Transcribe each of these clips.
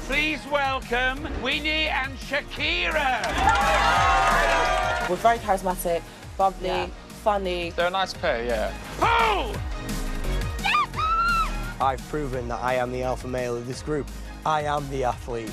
Please welcome Winnie and Shakira. We're very charismatic, bubbly, funny. They're a nice pair, yeah. Paul! I've proven that I am the alpha male of this group. I am the athlete.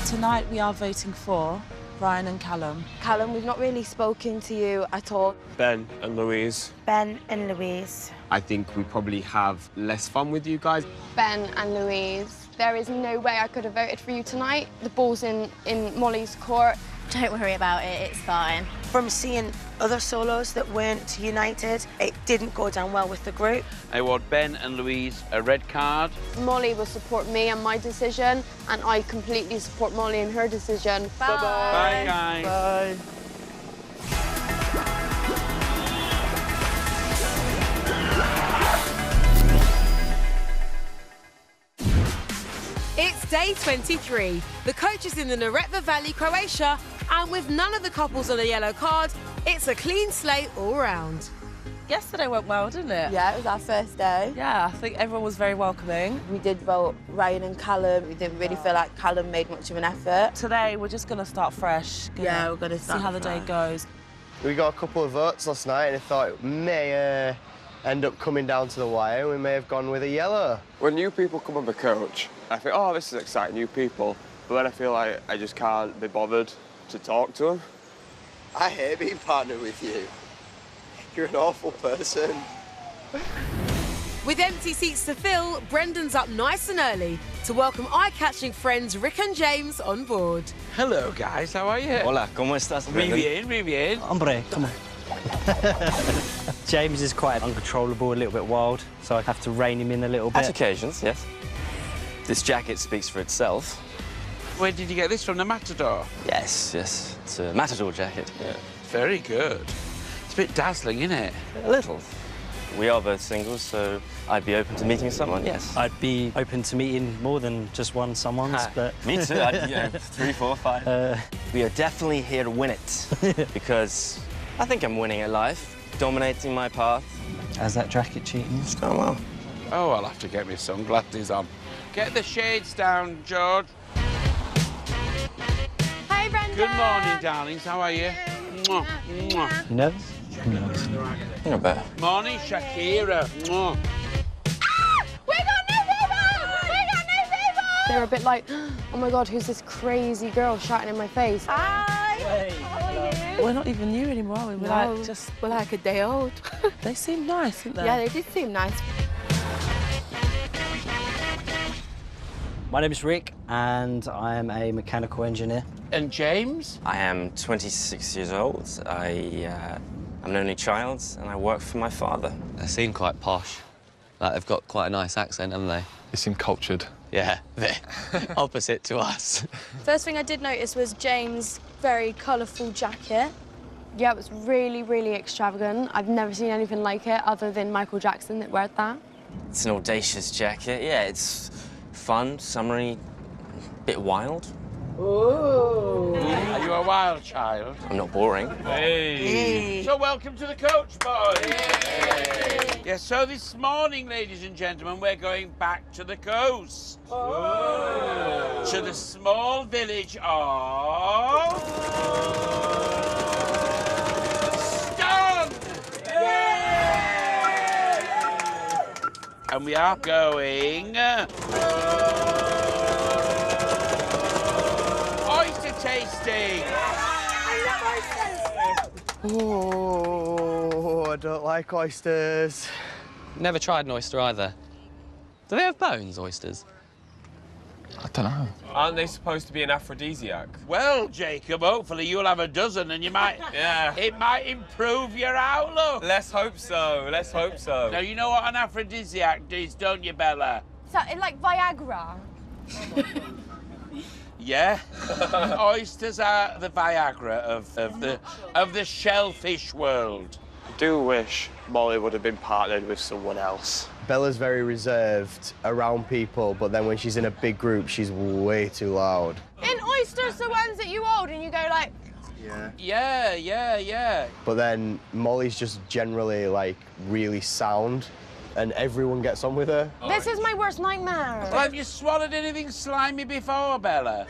Tonight we are voting for Brian and Callum. Callum, we've not really spoken to you at all. Ben and Louise. Ben and Louise. I think we probably have less fun with you guys. Ben and Louise. There is no way I could have voted for you tonight. The ball's in Molly's court. Don't worry about it, it's fine. From seeing other solos that weren't united, it didn't go down well with the group. I award Ben and Louise a red card. Molly will support me and my decision, and I completely support Molly and her decision. Bye. Bye, guys. Bye. It's day 23. The coach is in the Neretva Valley, Croatia, and with none of the couples on a yellow card, it's a clean slate all round. Yesterday went well, didn't it? Yeah, it was our first day. Yeah, I think everyone was very welcoming. We did vote Ryan and Callum. We didn't really feel like Callum made much of an effort. Today we're just going to start fresh. Yeah, we're going to start see how the day goes. We got a couple of votes last night and I thought it may end up coming down to the wire. We may have gone with a yellow. When new people come on the coach, I think, oh, this is exciting, new people. But then I feel like I just can't be bothered to talk to them. I hate being partnered with you. You're an awful person. With empty seats to fill, Brendan's up nice and early to welcome eye-catching friends Rick and James on board. Hello, guys. How are you? Hola, ¿cómo estás? Muy bien, muy bien. Hombre, come on. James is quite uncontrollable, a little bit wild, so I have to rein him in a little bit. At occasions, yes. This jacket speaks for itself. Where did you get this from? The Matador? Yes, yes. It's a Matador jacket. Yeah. Very good. It's a bit dazzling, isn't it? A little. We are both singles, so I'd be open to meeting someone, yes. I'd be open to meeting more than just one someone's, but... Me too. I'd, 3, 4, 5. We are definitely here to win it, because I think I'm winning at life, dominating my path. How's that jacket cheating? It's going well. Oh, I'll have to get my sunglasses on. Get the shades down, George. Hey, Brendan! Good morning, darlings. How are you? Mwah, mwah. You nervous? I'm nervous. Not bad. Morning, Shakira. Mwah. We got new people! We got new people! They're a bit like, oh my God, who's this crazy girl shouting in my face? Hi! Hey. How are you? We're not even new anymore, are we? We're No, like just... we're like a day old. They seem nice, didn't they? Yeah, they did seem nice. My name is Rick, and I am a mechanical engineer. And James? I am 26 years old. I'm an only child, and I work for my father. They seem quite posh. Like, they've got quite a nice accent, haven't they? They seem cultured. Yeah, they're opposite to us. First thing I did notice was James' very colourful jacket. Yeah, it was really, really extravagant. I've never seen anything like it other than Michael Jackson that wear that. It's an audacious jacket. Yeah, it's fun, summery, bit wild. Ooh. Are you a wild child? I'm not boring. Hey. So welcome to the Coach Boys. Yes, so this morning, ladies and gentlemen, we're going back to the coast. To the small village of... Stone! And we are going... oyster tasting! Oh, I don't like oysters. Never tried an oyster either. Do they have bones, oysters? I don't know. Aren't they supposed to be an aphrodisiac? Well, Jacob, hopefully you'll have a dozen and you might... Yeah. It might improve your outlook. Let's hope so. Let's hope so. Now, you know what an aphrodisiac is, don't you, Bella? Is that like Viagra? Yeah. Oysters are the Viagra of the shellfish world. I do wish Molly would have been partnered with someone else. Bella's very reserved around people, but then when she's in a big group, she's way too loud. In oysters, the ones that you hold and you go like... Yeah. Yeah. But then Molly's just generally, like, really sound. and everyone gets on with her. This is my worst nightmare. Well, have you swallowed anything slimy before, Bella?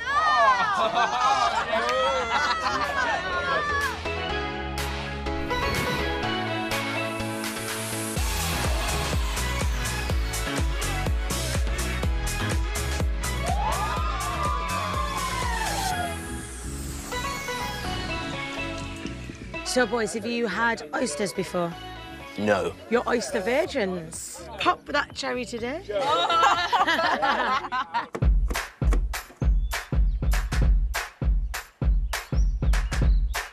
So, boys, have you had oysters before? No. You're oyster virgins. Pop that cherry today.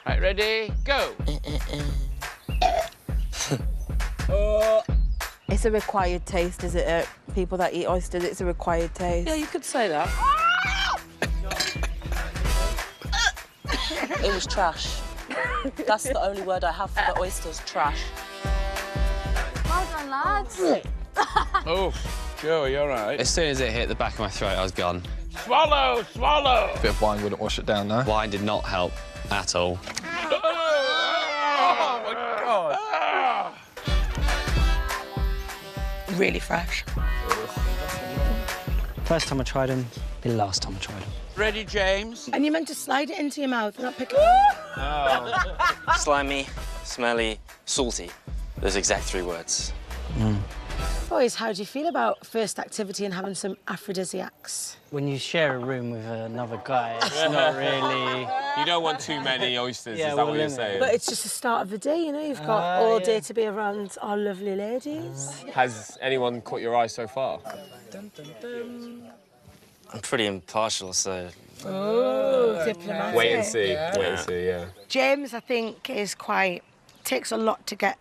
Right, ready, go. It's a required taste, is it? People that eat oysters, it's a required taste. Yeah, you could say that. It was trash. That's the only word I have for the oysters, trash. Well done, lads. Oh, Joe, you're right. As soon as it hit the back of my throat, I was gone. Swallow, swallow. A bit of wine wouldn't wash it down, though. Wine did not help at all. Oh, my God. Really fresh. First time I tried them, the last time I tried them. Ready, James? And you meant to slide it into your mouth, not pick it up. Slimy, smelly, salty. Those exact 3 words. Boys, how do you feel about first activity and having some aphrodisiacs? When you share a room with another guy, it's not really... You don't want too many oysters, Yeah, is that we'll what you're limit saying? But it's just the start of the day, you know? You've got all day to be around our lovely ladies. Has anyone caught your eye so far? I'm pretty impartial, so... Oh, diplomatic. Wait and see. Wait and see, yeah. James, I think, is quite... takes a lot to get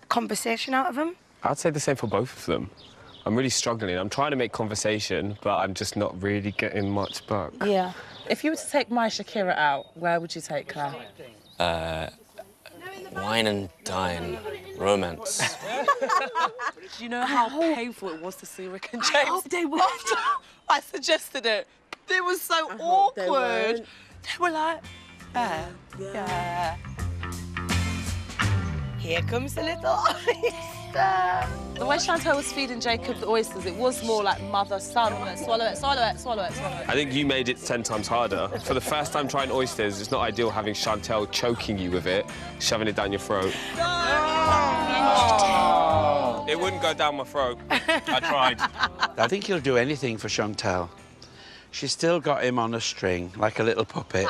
conversation out of him. I'd say the same for both of them. I'm really struggling. I'm trying to make conversation, but I'm just not really getting much back. Yeah. If you were to take my Shakira out, where would you take her? Wine and dine. Romance. Do you know how painful it was to see Rick and James? They were. I suggested it. It was so awkward. They were like, yeah. Here comes the little oyster. The way Chantal was feeding Jacob the oysters, it was more like mother-son. Swallow it, swallow it, swallow it, swallow it. I think you made it 10 times harder. For the first time trying oysters, it's not ideal having Chantal choking you with it, shoving it down your throat. Oh. It wouldn't go down my throat. I tried. I think he'll do anything for Chantal. She's still got him on a string, like a little puppet.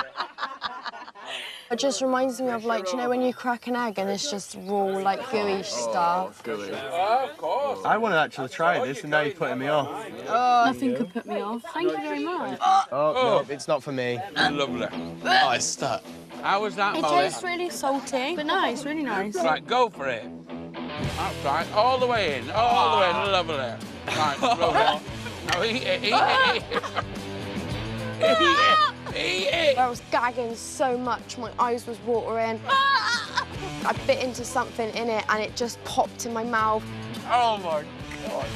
It just reminds me of, like, you know, when you crack an egg and it's just raw, like, gooey stuff. Gooey. Oh, of course. I want to actually try this, and now you're putting me off. Nothing could put me off. Thank you very much. Oh, no, it's not for me. Lovely. Oh, it's stuck. How was that, It Molly? tastes really salty, but nice, really nice. Right, go for it. That's right, all the way in, all the way in, lovely. Right, lovely. Now eat it, eat it, eat it. Eat it, eat it. I was gagging so much, my eyes was watering. I bit into something in it and it just popped in my mouth. Oh my God.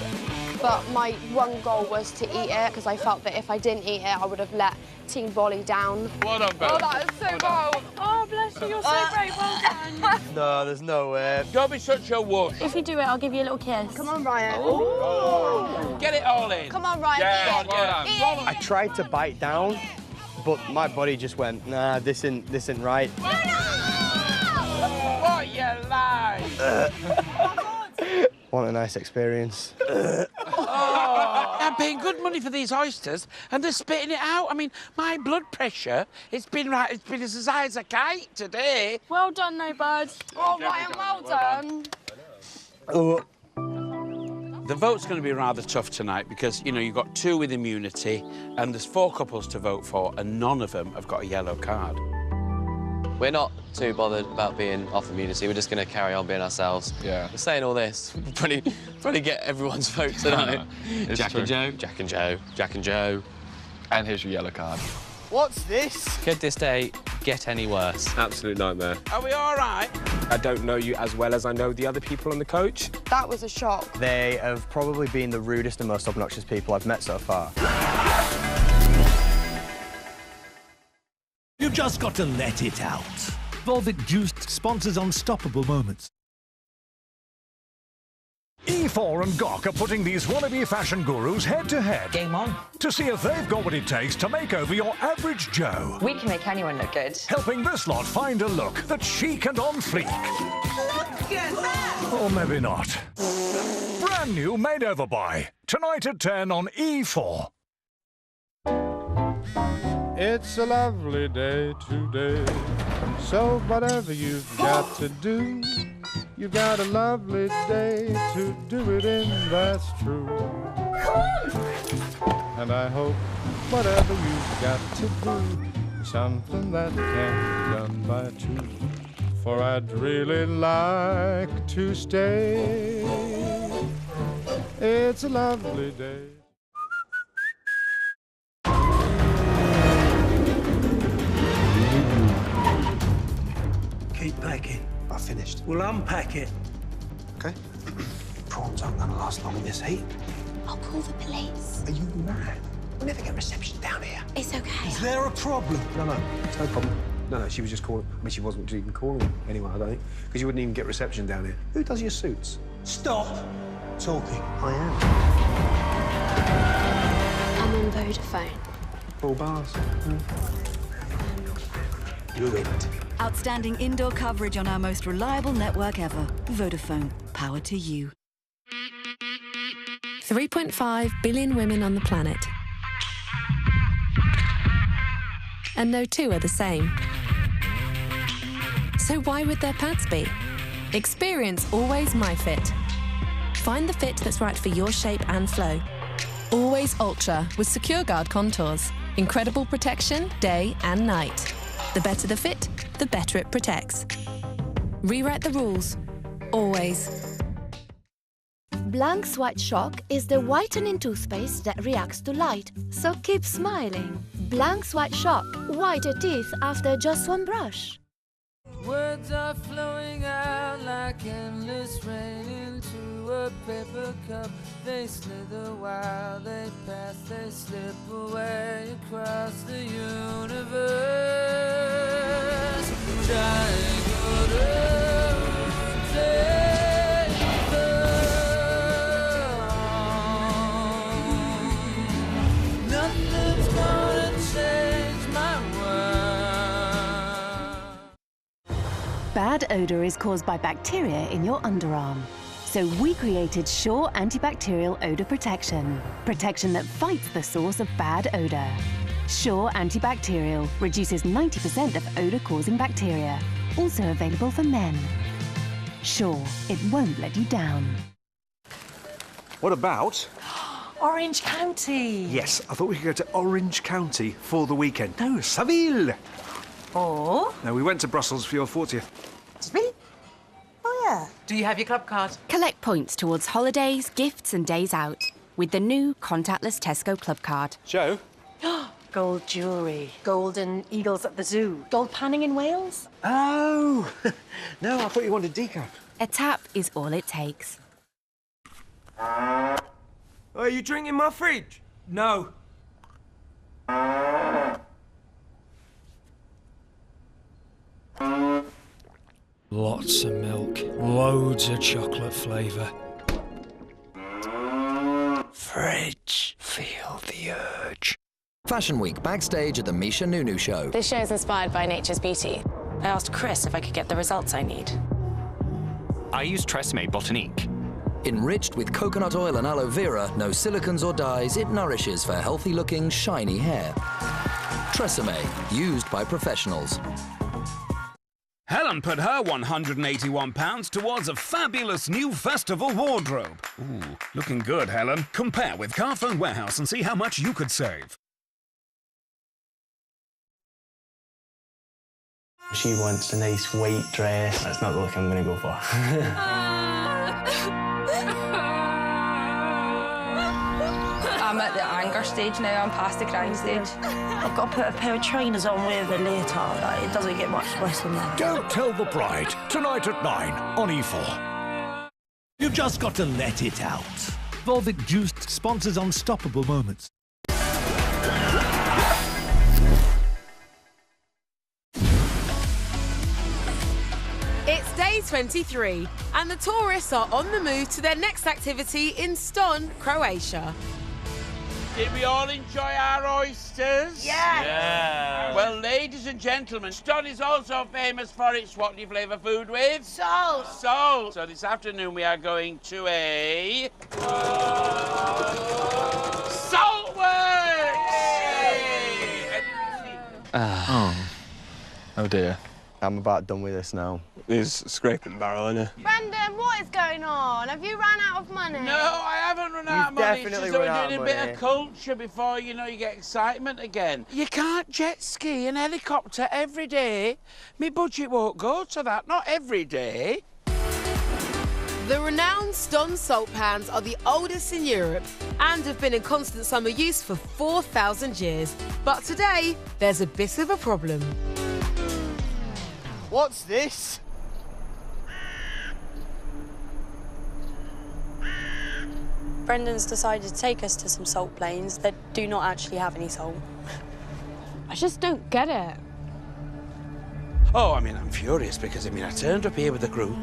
But my one goal was to eat it because I felt that if I didn't eat it, I would have let Team Bolly down. Well done, Bella. Oh, that is so bold. Oh, bless you, you're so brave, well done. No, there's no way. Don't be such a wuss. If you do it, I'll give you a little kiss. Come on, Ryan. Get it all in. Come on, Ryan. Yeah, eat it. yeah. Eat it. I tried to bite down, but my body just went, nah, this isn't right. What you lie? Want a nice experience. I'm paying good money for these oysters, and they're spitting it out. I mean, my blood pressure, it's been as high as a kite today. Well done, though, bud. Oh, Ryan, well done. Oh. The vote's going to be rather tough tonight because, you know, you've got 2 with immunity and there's 4 couples to vote for and none of them have got a yellow card. We're not too bothered about being off immunity. We're just going to carry on being ourselves. Yeah. We're saying all this. We'll probably get everyone's vote tonight. Jack and Joe, Jack and Joe, Jack and Joe. And here's your yellow card. What's this? Could this day get any worse? Absolute nightmare. Are we all right? I don't know you as well as I know the other people on the coach. That was a shock. They have probably been the rudest and most obnoxious people I've met so far. You've just got to let it out. Volvic Juiced sponsors Unstoppable Moments. E4 and Gok are putting these wannabe fashion gurus head-to-head. Game on. To see if they've got what it takes to make over your average Joe. We can make anyone look good. Helping this lot find a look that's chic and on fleek. Look at that! Or maybe not. Brand new Made Over By. Tonight at 10 on E4. It's a lovely day today, so whatever you've got to do, you've got a lovely day to do it in, that's true. And I hope whatever you've got to do, something that can be done by two, for I'd really like to stay. It's a lovely day. Keep packing. I finished. We'll unpack it. Okay. Prawns aren't going to last long in this heat. I'll call the police. Are you mad? We'll never get reception down here. It's okay. Is there a problem? No, it's no problem. No, she was just calling. I mean, she wasn't even calling anyone, I don't think, because you wouldn't even get reception down here. Who does your suits? Stop talking. I am. I'm on Vodafone. Full bars. Ruined. Outstanding indoor coverage on our most reliable network ever. Vodafone. Power to you. 3.5 billion women on the planet. And no two are the same. So why would their pads be? Experience Always MyFit. Find the fit that's right for your shape and flow. Always Ultra with Secure Guard contours. Incredible protection day and night. The better the fit, the better it protects. Rewrite the rules. Always. Blanc's White Shock is the whitening toothpaste that reacts to light, so keep smiling. Blanc's White Shock, whiter teeth after just one brush. Words are flowing out like endless rain into a paper cup. They slither while they pass, they slip away across the universe. Trying to take nothing's gonna change my world. Bad odor is caused by bacteria in your underarm. So we created Sure Antibacterial Odor Protection. Protection that fights the source of bad odor. Sure Antibacterial reduces 90% of odor-causing bacteria. Also available for men. Sure, it won't let you down. What about? Orange County. Yes, I thought we could go to Orange County for the weekend. No, Seville. Oh? No, we went to Brussels for your 40th. Did we? Oh, yeah. Do you have your club card? Collect points towards holidays, gifts and days out with the new contactless Tesco Club Card. Joe? Gold jewellery. Golden eagles at the zoo. Gold panning in Wales. Oh! No, I thought you wanted decaf. A tap is all it takes. Are you drinking my fridge? No. Lots of milk, loads of chocolate flavour. Fridge, feel the urge. Fashion Week backstage at the Misha Nunu show. This show is inspired by nature's beauty. I asked Chris if I could get the results I need. I use Tresemme Botanique. Enriched with coconut oil and aloe vera, no silicons or dyes, it nourishes for healthy-looking, shiny hair. Tresemme, used by professionals. Helen put her £181 towards a fabulous new festival wardrobe. Ooh, looking good, Helen. Compare with Carphone Warehouse and see how much you could save. She wants a nice white dress. That's not the look I'm going to go for. I'm at the anger stage now. I'm past the crying stage. I've got to put a pair of trainers on with a leotard. It doesn't get much worse than that. Don't Tell the Bride, tonight at 9 on E4. You've just got to let it out. Volvic Juiced sponsors Unstoppable Moments. It's Days 2023, and the tourists are on the move to their next activity in Ston, Croatia. Did we all enjoy our oysters? Yes. Yeah. Well, ladies and gentlemen, Ston is also famous for its what do you flavour food with? Salt. Salt. So this afternoon we are going to a... Saltworks! Oh dear. I'm about done with this now. He's scraping the barrel, isn't he? Brendan, what is going on? Have you ran out of money? No, I haven't run out of money. It's definitely just that run out we're doing of a bit money. of culture before, you know, you get excitement again. You can't jet ski and helicopter every day. My budget won't go to that, not every day. The renowned Ston salt pans are the oldest in Europe and have been in constant summer use for 4,000 years. But today, there's a bit of a problem. What's this? Brendan's decided to take us to some salt plains that do not actually have any salt. I just don't get it. Oh, I mean, I'm furious because, I turned up here with the group,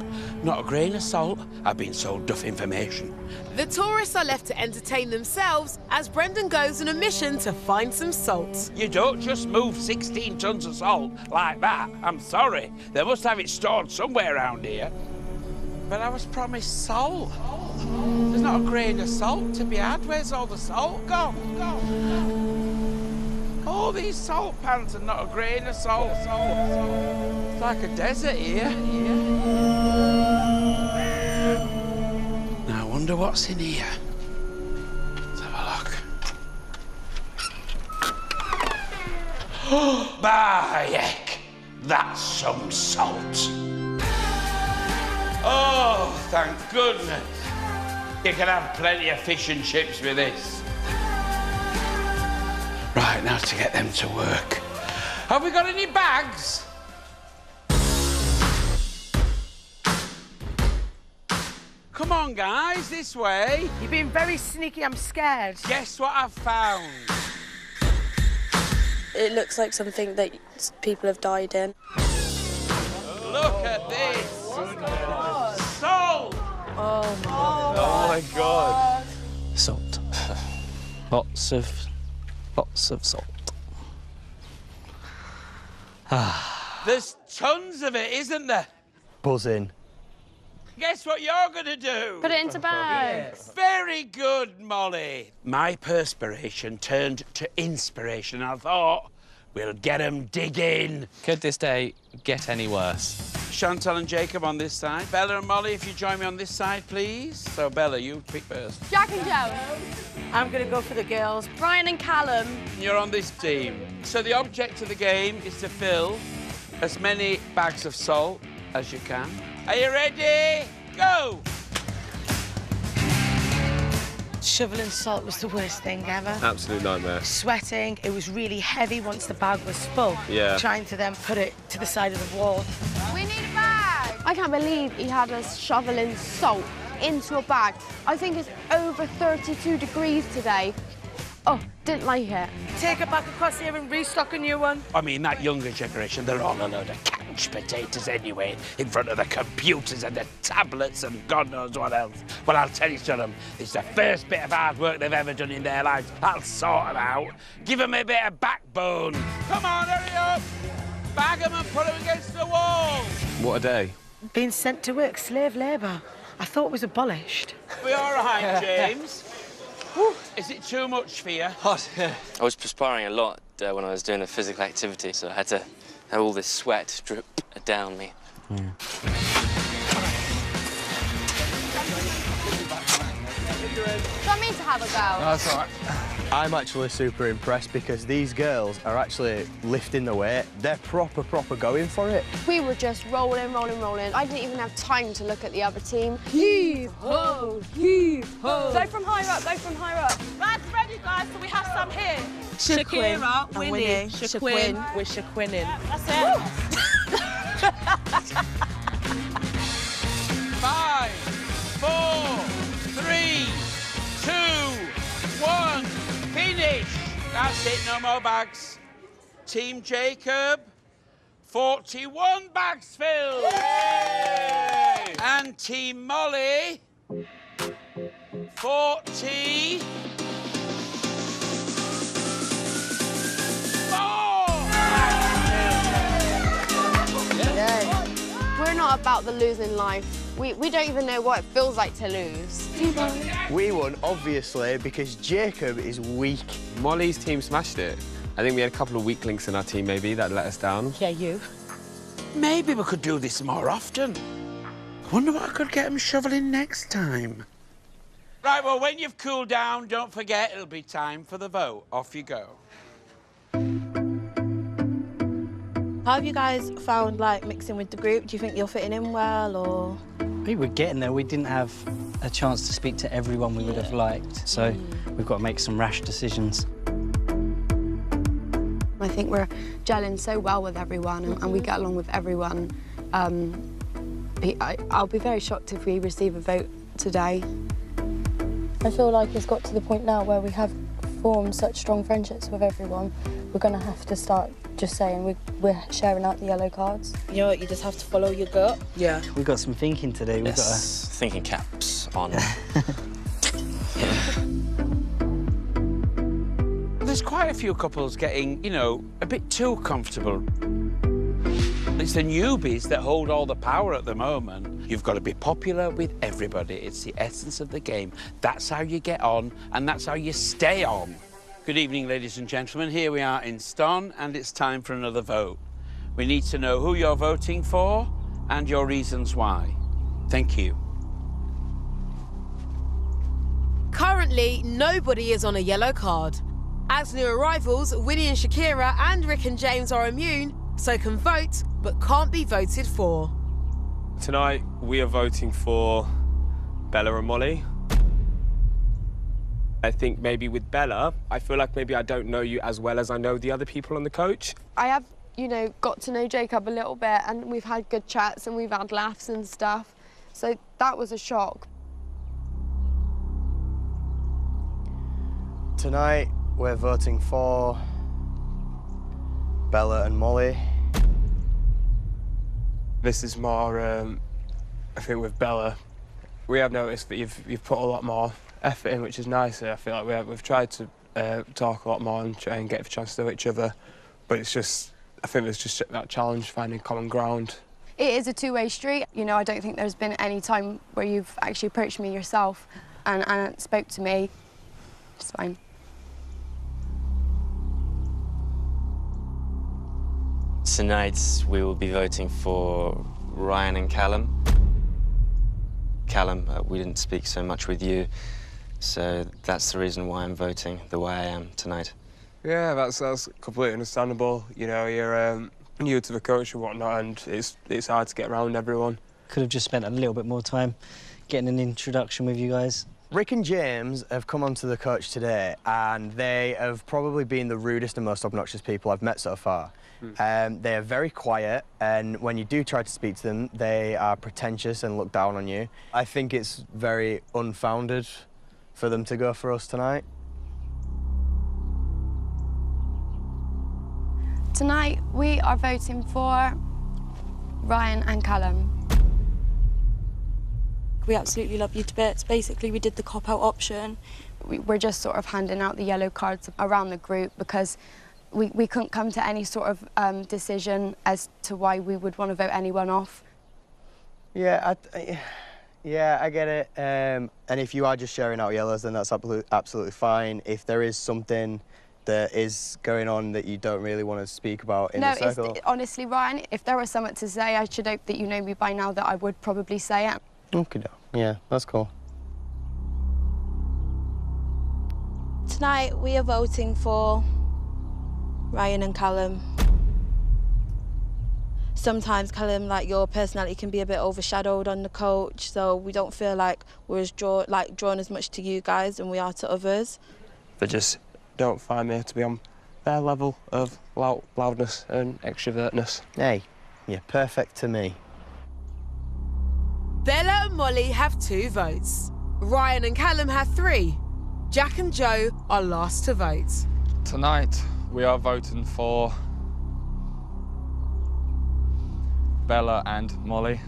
not a grain of salt. I've been sold duff information. The tourists are left to entertain themselves as Brendan goes on a mission to find some salt. You don't just move 16 tons of salt like that. I'm sorry. They must have it stored somewhere around here. But I was promised salt. There's not a grain of salt to be had. Where's all the salt gone? All these salt pans and not a grain of salt. It's like a desert here. Now I wonder what's in here. Let's have a look. By heck, that's some salt. Oh, thank goodness. You can have plenty of fish and chips with this. Right, now to get them to work. Have we got any bags? Come on, guys, this way. You're being very sneaky, I'm scared. Guess what I've found? It looks like something that people have died in. Look at this. Salt! Oh my God. Salt. Lots of salt. There's tons of it, isn't there? Buzzing. Guess what you're going to do? Put it into bags. Very good, Molly. My perspiration turned to inspiration. I thought, we'll get 'em digging. Could this day get any worse? Chantal and Jacob on this side. Bella and Molly, if you join me on this side, please. So, Bella, you pick first. Jack and Joe. I'm going to go for the girls. Brian and Callum. You're on this team. So the object of the game is to fill as many bags of salt as you can. Are you ready? Go! Shoveling salt was the worst thing ever. Absolute nightmare. Sweating, it was really heavy once the bag was full. Yeah. Trying to then put it to the side of the wall. We need a bag. I can't believe he had us shoveling salt into a bag. I think it's over 32 degrees today. Oh, didn't like it. Take it back across here and restock a new one. I mean, that younger generation, they're all a load of couch potatoes anyway, in front of the computers and the tablets and God knows what else. Well, I'll tell you something, it's the first bit of hard work they've ever done in their lives. I'll sort them out. Give them a bit of backbone. Come on, hurry up. Bag them and put them against the wall. What a day. Being sent to work, slave labour. I thought it was abolished. We all right, James? Is it too much for you? Hot. I was perspiring a lot when I was doing a physical activity, so I had to have all this sweat drip down me. Do you want me to have a go? That's all right. I'm actually super impressed because these girls are actually lifting the weight. They're proper going for it. We were just rolling. I didn't even have time to look at the other team. Heave ho, heave ho. Go from higher up. That's ready, guys, so we have some here. Shakira, winning. Shaquin. We're Shaquinning. That's it. 5, 4, 3, 2, 1. Finish. That's it, no more bags. Team Jacob, 41 bags filled. Yay! And Team Molly, 40. We're not about the losing life. We don't even know what it feels like to lose. We won, obviously, because Jacob is weak. Molly's team smashed it. I think we had a couple of weak links in our team, maybe, that let us down. Yeah, you. Maybe we could do this more often. I wonder what I could get them shoveling next time. Right, well, when you've cooled down, don't forget it'll be time for the vote. Off you go. How have you guys found, like, mixing with the group? Do you think you're fitting in well, or...? We were getting there. We didn't have a chance to speak to everyone we would have liked, so we've got to make some rash decisions. I think we're gelling so well with everyone and we get along with everyone. I'll be very shocked if we receive a vote today. I feel like it's got to the point now where we have formed such strong friendships with everyone. We're going to have to start just saying we're sharing out the yellow cards. You know what, you just have to follow your gut. Yeah. We've got some thinking to do. We've got thinking caps on. There's quite a few couples getting, you know, a bit too comfortable. It's the newbies that hold all the power at the moment. You've got to be popular with everybody. It's the essence of the game. That's how you get on, and that's how you stay on. Good evening, ladies and gentlemen. Here we are in Ston, and it's time for another vote. We need to know who you're voting for and your reasons why. Thank you. Currently, nobody is on a yellow card. As new arrivals, Winnie and Shakira and Rick and James are immune, so can vote, but can't be voted for. Tonight, we are voting for Bella and Molly. I think maybe with Bella, I feel like maybe I don't know you as well as I know the other people on the coach. I have, you know, got to know Jacob a little bit and we've had good chats and we've had laughs and stuff. So that was a shock. Tonight, we're voting for Bella and Molly. This is more, I think with Bella, we have noticed that you've put a lot more effort in, which is nice. I feel like we've tried to talk a lot more and try and get a chance to know each other, but it's just, I think there's just that challenge, finding common ground. It is a two-way street. You know, I don't think there's been any time where you've actually approached me yourself and spoke to me. It's fine. Tonight, we will be voting for Ryan and Callum. Callum, we didn't speak so much with you, so that's the reason why I'm voting the way I am tonight. Yeah, that's completely understandable. You know, you're new to the coach and whatnot, and it's hard to get around everyone. Could have just spent a little bit more time getting an introduction with you guys. Rick and James have come onto the coach today, and they have probably been the rudest and most obnoxious people I've met so far. They are very quiet, and when you do try to speak to them, they are pretentious and look down on you. I think it's very unfounded for them to go for us tonight. Tonight, we are voting for Ryan and Callum. We absolutely love you to bits. Basically, we did the cop-out option. We're just sort of handing out the yellow cards around the group because we couldn't come to any sort of decision as to why we would want to vote anyone off. Yeah, I get it. And if you are just sharing out yellows, then that's absolutely fine. If there is something that is going on that you don't really want to speak about in the circle. No, honestly, Ryan, if there was something to say, I should hope that you know me by now that I would probably say it. Okay, yeah, that's cool. Tonight, we are voting for Ryan and Callum. Sometimes, Callum, like, your personality can be a bit overshadowed on the coach, so we don't feel like we're as drawn as much to you guys than we are to others. They just don't find me to be on their level of loudness and extrovertness. Hey, you're perfect to me. Bella and Molly have 2 votes. Ryan and Callum have 3. Jack and Joe are last to vote. Tonight, we are voting for Bella and Molly.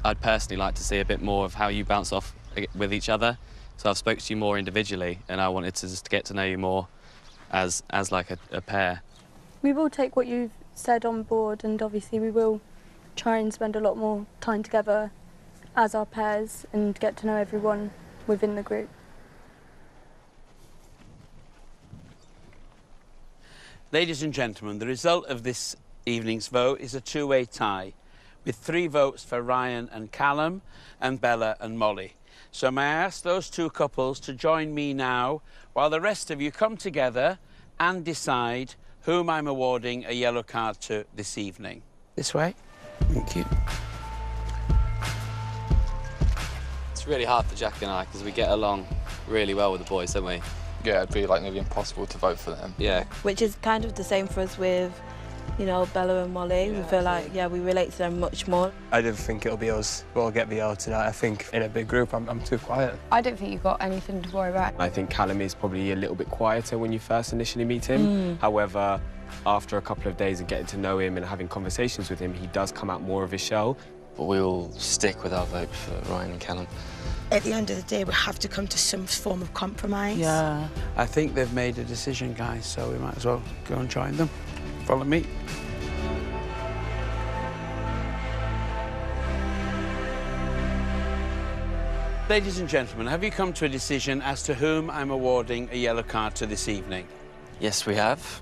I'd personally like to see a bit more of how you bounce off with each other. So I've spoke to you more individually, and I wanted to just get to know you more as like a pair. We will take what you've said on board, and obviously we will try and spend a lot more time together as our pairs and get to know everyone within the group. Ladies and gentlemen, the result of this evening's vote is a two-way tie, with 3 votes for Ryan and Callum and Bella and Molly. So may I ask those 2 couples to join me now while the rest of you come together and decide whom I'm awarding a yellow card to this evening. This way. Thank you. It's really hard for Jack and I because we get along really well with the boys, don't we? Yeah, it'd be like nearly impossible to vote for them. Yeah. Which is kind of the same for us with, you know, Bella and Molly. We feel like, yeah, we relate to them much more. I don't think it'll be us. We'll get the yellow tonight. I think in a big group, I'm too quiet. I don't think you've got anything to worry about. I think Callum is probably a little bit quieter when you first initially meet him. However, after a couple of days of getting to know him and having conversations with him, he does come out more of his shell. But we will stick with our vote for Ryan and Callum. At the end of the day, we have to come to some form of compromise. Yeah. I think they've made a decision, guys, so we might as well go and join them. Follow me. Ladies and gentlemen, have you come to a decision as to whom I'm awarding a yellow card to this evening? Yes, we have.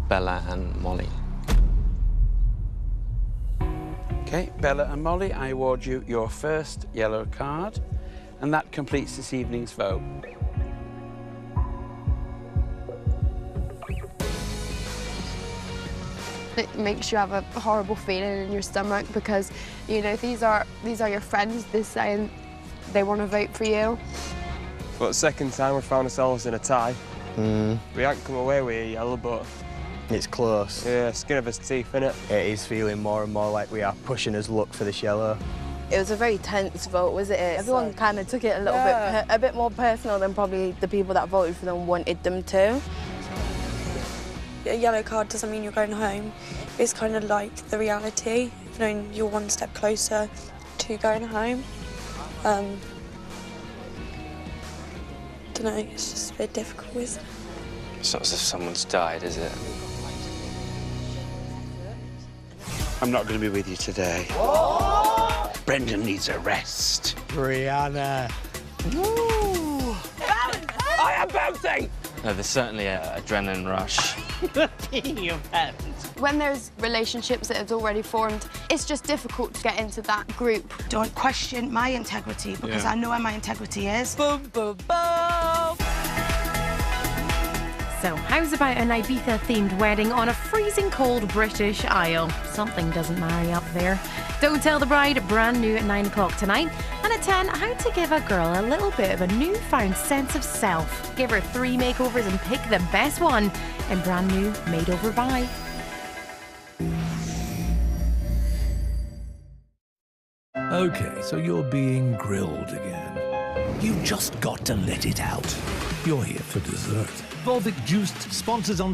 Bella and Molly. OK, Bella and Molly, I award you your first yellow card, and that completes this evening's vote. It makes you have a horrible feeling in your stomach because, you know, these are your friends. They're saying they want to vote for you. For the second time, we found ourselves in a tie. We haven't come away with a yellow, but it's close. Yeah, skin of his teeth, innit? It is feeling more and more like we are pushing his luck for this yellow. It was a very tense vote, wasn't it? Everyone kind of took it a bit more personal than probably the people that voted for them wanted them to. A yellow card doesn't mean you're going home. It's kind of like the reality, knowing you're one step closer to going home. Don't know, it's just a bit difficult, isn't it? It's not as if someone's died, is it? I'm not going to be with you today. Brendan needs a rest. Brianna. Woo! I am bouncing! No, there's certainly an adrenaline rush. When there's relationships that have already formed, it's just difficult to get into that group. Don't question my integrity because I know where my integrity is. Boom, boom, boom! So, how's about an Ibiza-themed wedding on a freezing cold British Isle? Something doesn't marry up there. Don't Tell the Bride, brand new at 9 o'clock tonight. And at 10, how to give a girl a little bit of a newfound sense of self. Give her 3 makeovers and pick the best one in brand new Made Over By. Okay, so you're being grilled again. You've just got to let it out. You're here for dessert. Volvic Juiced sponsors on